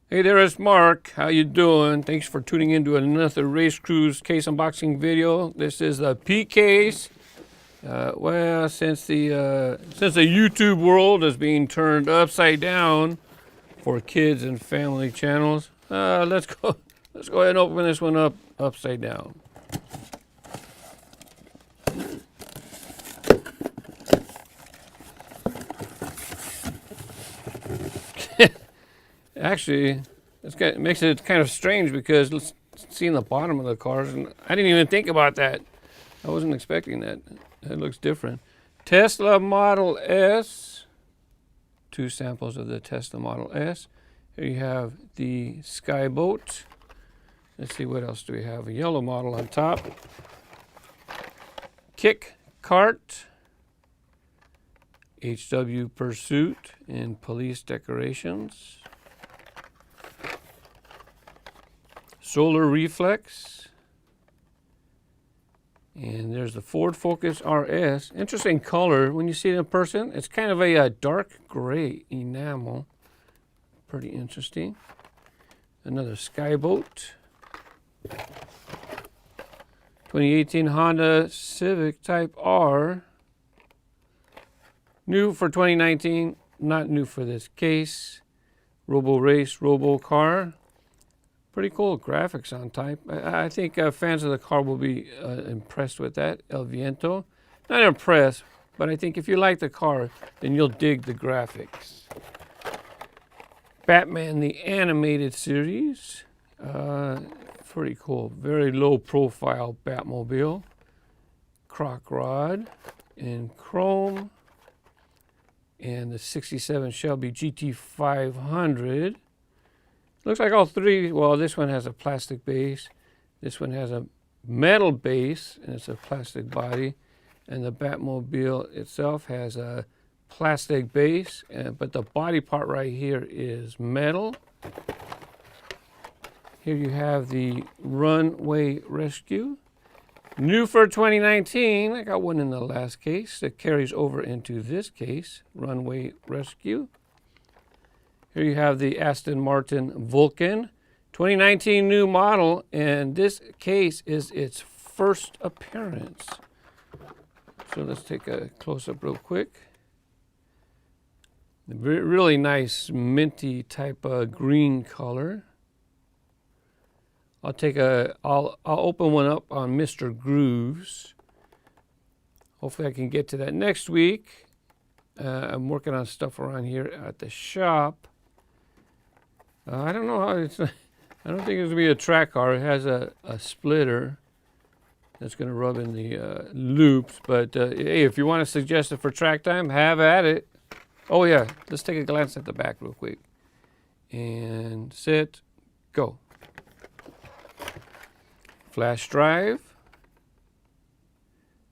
Hey there, it's Mark. How you doing? Thanks for tuning in to another RaceGrooves case unboxing video. This is the P case. Well, since the YouTube world is being turned upside down for kids and family channels, let's go ahead and open this one up upside down. Actually, it makes it kind of strange because let's see in the bottom of the cars, and I didn't even think about that. I wasn't expecting that. It looks different. Tesla Model S. Two samples of the Tesla Model S. Here you have the Skyboat. Let's see, what else do we have? A yellow model on top. Kick Cart. HW Pursuit in police decorations. Solar Reflex. And there's the Ford Focus RS. Interesting color when you see it in person. It's kind of a dark gray enamel. Pretty interesting. Another Skyboat. 2018 Honda Civic Type R. New for 2019, not new for this case. Robo Race, Robo Car. Pretty cool graphics on type. I think fans of the car will be impressed with that. El Viento. Not impressed, but I think if you like the car, then you'll dig the graphics. Batman the Animated Series. Pretty cool. Very low profile Batmobile. Croc Rod in chrome. And the 67 Shelby GT500. Looks like all three, well, this one has a plastic base. This one has a metal base, and it's a plastic body. And the Batmobile itself has a plastic base, but the body part right here is metal. Here you have the Runway Res-Q. New for 2019. I got one in the last case that carries over into this case, Runway Res-Q. Here you have the Aston Martin Vulcan, 2019 new model, and this case is its first appearance. So let's take a close-up real quick. Really nice minty type of green color. I'll open one up on Mr.Grooves. Hopefully I can get to that next week. I'm working on stuff around here at the shop. I don't know how it's. I don't think it's gonna be a track car. It has a splitter that's gonna rub in the loops. But hey, if you want to suggest it for track time, have at it. Oh yeah, let's take a glance at the back real quick. And sit, go. Flash drive.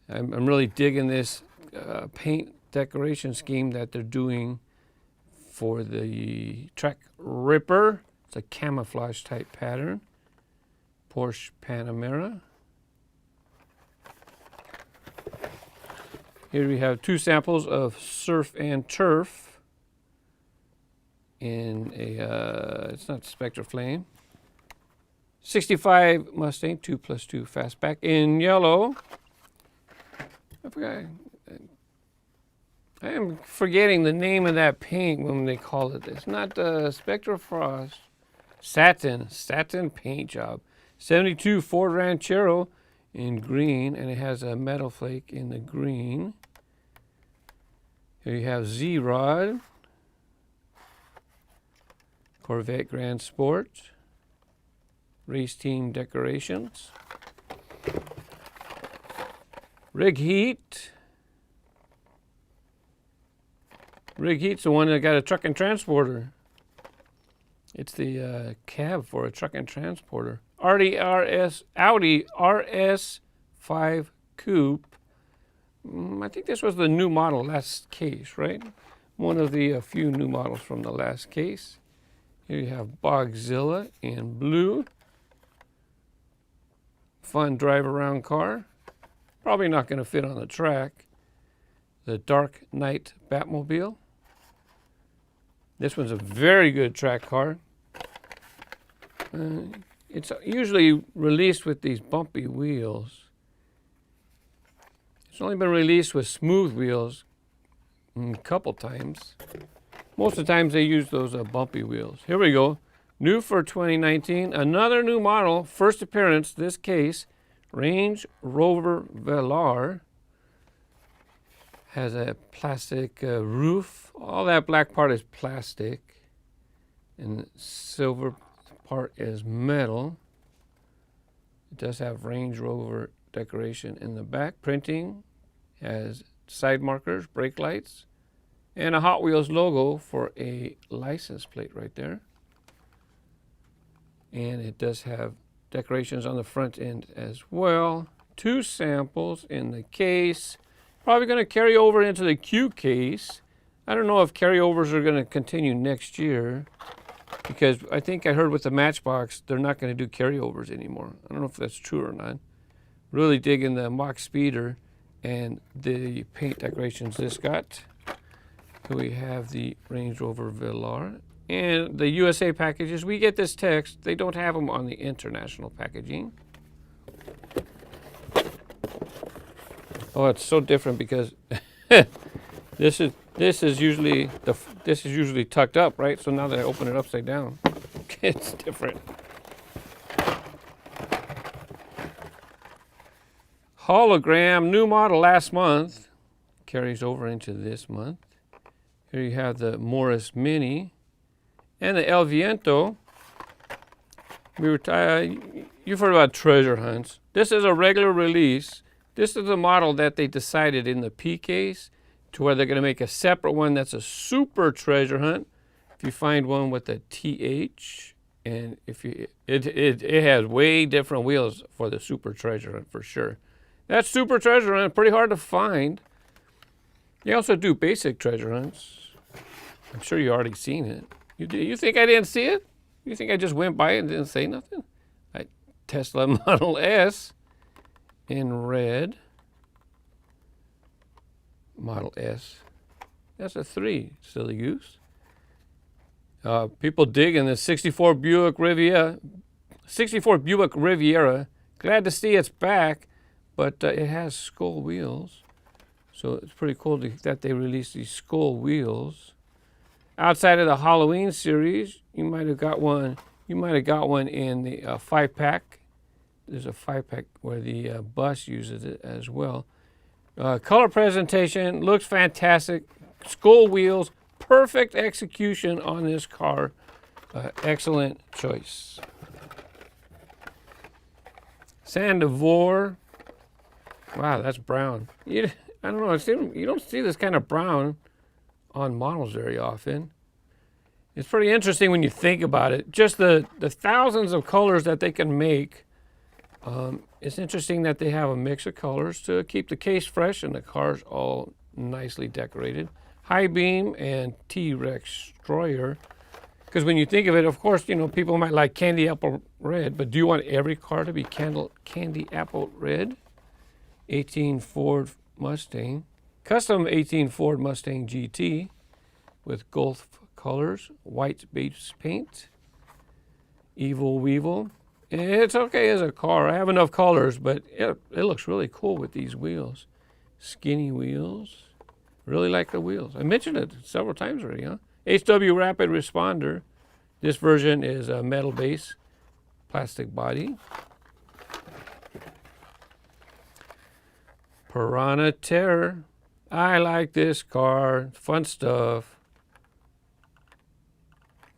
I'm really digging this paint decoration scheme that they're doing for the track ripper. It's a camouflage type pattern. Porsche Panamera. Here we have two samples of Surf and Turf in a, it's not Spectre Flame. 65 Mustang 2+2 Fastback in yellow. I forgot. I am forgetting the name of that paint when they call it this. Not Spectre Frost. Satin paint job. 72 Ford Ranchero in green, and it has a metal flake in the green. Here you have Z-Rod. Corvette Grand Sport. Race team decorations. Rig Heat. Rig Heat's the one that got a truck and transporter. It's the cab for a truck and transporter. Audi RS 5 Coupe. I think this was the new model last case, right? One of the few new models from the last case. Here you have Bogzilla in blue. Fun drive around car. Probably not going to fit on the track. The Dark Knight Batmobile. This one's a very good track car. It's usually released with these bumpy wheels. It's only been released with smooth wheels a couple times. Most of the times they use those bumpy wheels. Here we go. New for 2019. Another new model. First appearance, this case. Range Rover Velar. Has a plastic roof. All that black part is plastic. And the silver part is metal. It does have Range Rover decoration in the back. Printing. Has side markers, brake lights. And a Hot Wheels logo for a license plate right there. And it does have decorations on the front end as well. 2 samples in the case. Probably going to carry over into the Q case. I don't know if carryovers are going to continue next year, because I think I heard with the Matchbox, they're not going to do carryovers anymore. I don't know if that's true or not. Really digging the Mach Speeder and the paint decorations this got. So we have the Range Rover Velar and the USA packages. We get this text. They don't have them on the international packaging. Oh, it's so different because this is usually tucked up, right? So now that I open it upside down, it's different. Hologram, new model last month, carries over into this month. Here you have the Morris Mini and the El Viento. You've heard about treasure hunts. This is a regular release. This is the model that they decided in the P case to where they're going to make a separate one that's a super treasure hunt. If you find one with a TH, and if you it has way different wheels for the super treasure hunt for sure. That super treasure hunt pretty hard to find. They also do basic treasure hunts. I'm sure you already seen it. You think I didn't see it? You think I just went by and didn't say nothing? Tesla Model S in red. Model S. That's a 3, silly goose. People digging the 64 Buick Riviera. 64 Buick Riviera. Glad to see it's back, but it has skull wheels. So it's pretty cool that they released these skull wheels. Outside of the Halloween series, you might have got one. You might have got one in the 5-pack. There's a 5-pack where the bus uses it as well. Color presentation looks fantastic. Skull wheels, perfect execution on this car. Excellent choice. Sandivore. Wow, that's brown. I don't know. You don't see this kind of brown on models very often. It's pretty interesting when you think about it. Just the thousands of colors that they can make. It's interesting that they have a mix of colors to keep the case fresh and the cars all nicely decorated. High beam and T-Rex Destroyer. Because when you think of it, of course, you know, people might like candy apple red, but do you want every car to be candy apple red? 18 Ford Mustang. Custom 18 Ford Mustang GT with Gulf colors, white base paint. Evil Weevil. It's okay as a car. I have enough colors, but it looks really cool with these wheels. Skinny wheels. Really like the wheels. I mentioned it several times already, huh? HW Rapid Responder. This version is a metal base, plastic body. Piranha Terror. I like this car. Fun stuff.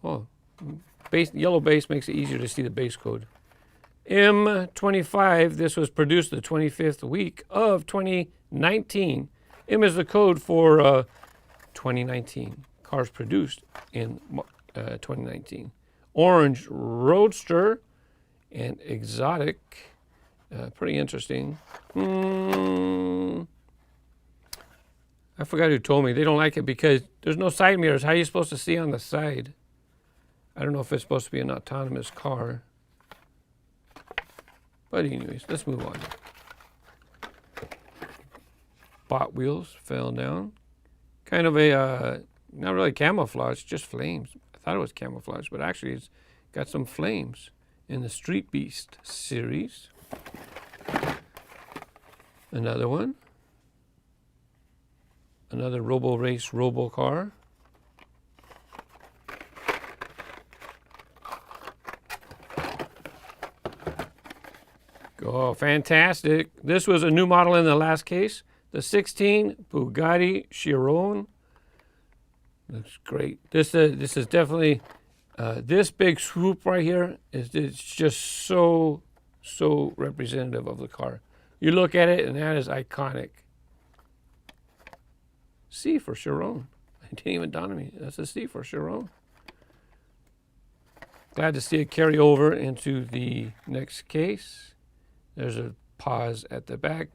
Oh, yellow base makes it easier to see the base code. M25. This was produced the 25th week of 2019. M is the code for 2019. Cars produced in 2019. Orange Roadster and Exotic. Pretty interesting. I forgot who told me. They don't like it because there's no side mirrors. How are you supposed to see on the side? I don't know if it's supposed to be an autonomous car. But anyways, let's move on. Bot wheels fell down. Kind of a, not really camouflage, just flames. I thought it was camouflage, but actually it's got some flames. in the Street Beast series. Another one. Another Robo Race Robo car. Oh, fantastic. This was a new model in the last case. The 16 Bugatti Chiron. Looks great. This is definitely, this big swoop right here it's just so representative of the car. You look at it and that is iconic. C for Chiron. It didn't even dawn on me. That's a C for Chiron. Glad to see it carry over into the next case. There's a pause at the back,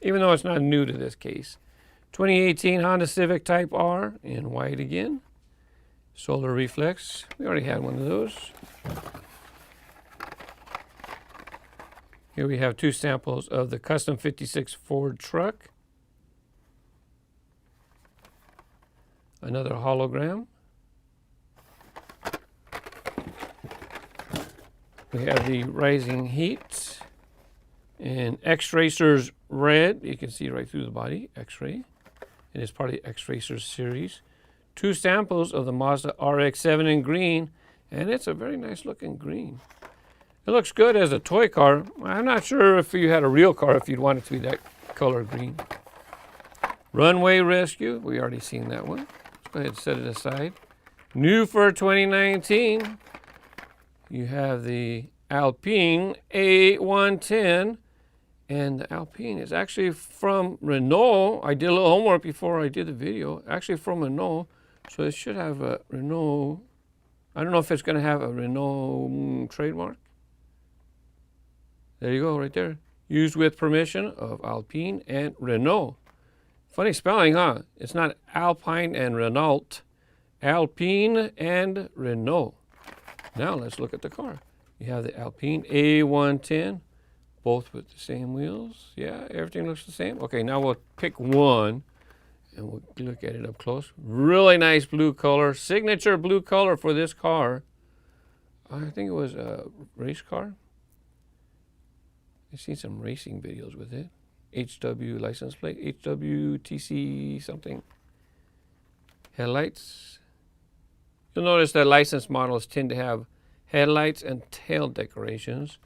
even though it's not new to this case. 2018 Honda Civic Type R in white again. Solar reflex. We already had one of those. Here we have two samples of the Custom 56 Ford truck. Another hologram. We have the Rising Heat in X-Racers red. You can see right through the body, X-ray. It is part of the X-Racers series. Two samples of the Mazda RX-7 in green, and it's a very nice looking green. It looks good as a toy car. I'm not sure if you had a real car if you'd want it to be that color green. Runway Res-Q, we already seen that one. Let's go ahead and set it aside. New for 2019, you have the Alpine A110. And the Alpine is actually from Renault. I did a little homework before I did the video. Actually from Renault. So it should have a Renault. I don't know if it's going to have a Renault trademark. There you go, right there. Used with permission of Alpine and Renault. Funny spelling, huh? It's not Alpine and Renault. Alpine and Renault. Now let's look at the car. You have the Alpine A110. Both with the same wheels. Yeah, everything looks the same. Okay, now we'll pick one and we'll look at it up close. Really nice blue color. Signature blue color for this car. I think it was a race car. I've seen some racing videos with it. HW license plate. HWTC something. Headlights. You'll notice that license models tend to have headlights and tail decorations.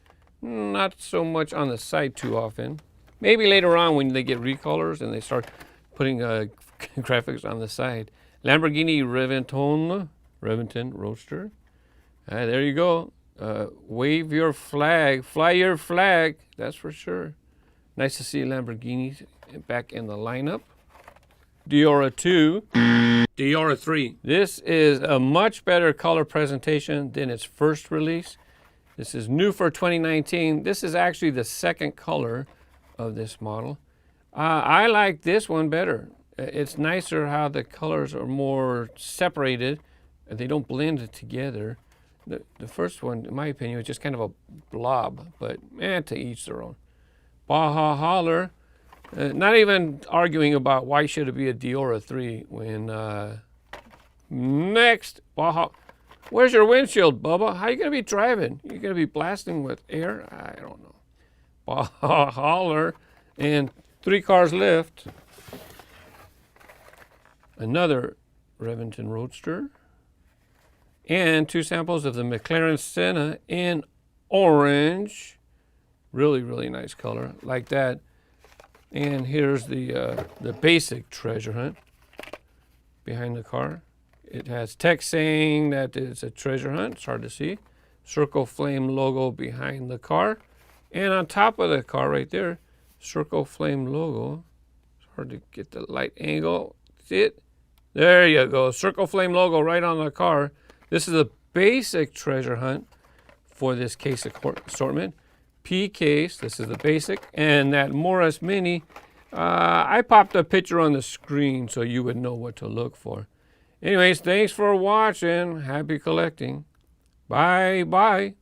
Not so much on the side too often. Maybe later on when they get recolors and they start putting graphics on the side. Lamborghini Reventon Roadster. There you go. Wave your flag, fly your flag. That's for sure. Nice to see Lamborghini back in the lineup. Diora 2. Diora 3. This is a much better color presentation than its first release. This is new for 2019. This is actually the second color of this model. I like this one better. It's nicer how the colors are more separated and they don't blend together. The first one, in my opinion, was just kind of a blob, but to each their own. Baja Holler, not even arguing about why should it be a Diora 3 when next, Baja. Where's your windshield, Bubba? How are you going to be driving? You're going to be blasting with air? I don't know. Baja Holler and 3 cars left. Another Reventon Roadster. And 2 samples of the McLaren Senna in orange. Really, really nice color. Like that. And here's the basic treasure hunt behind the car. It has text saying that it's a treasure hunt. It's hard to see. Circle Flame logo behind the car. And on top of the car right there, Circle Flame logo. It's hard to get the light angle. See it? There you go. Circle Flame logo right on the car. This is a basic treasure hunt for this case assortment. P case, this is the basic. And that Morris Mini, I popped a picture on the screen so you would know what to look for. Anyways, thanks for watching. Happy collecting. Bye-bye.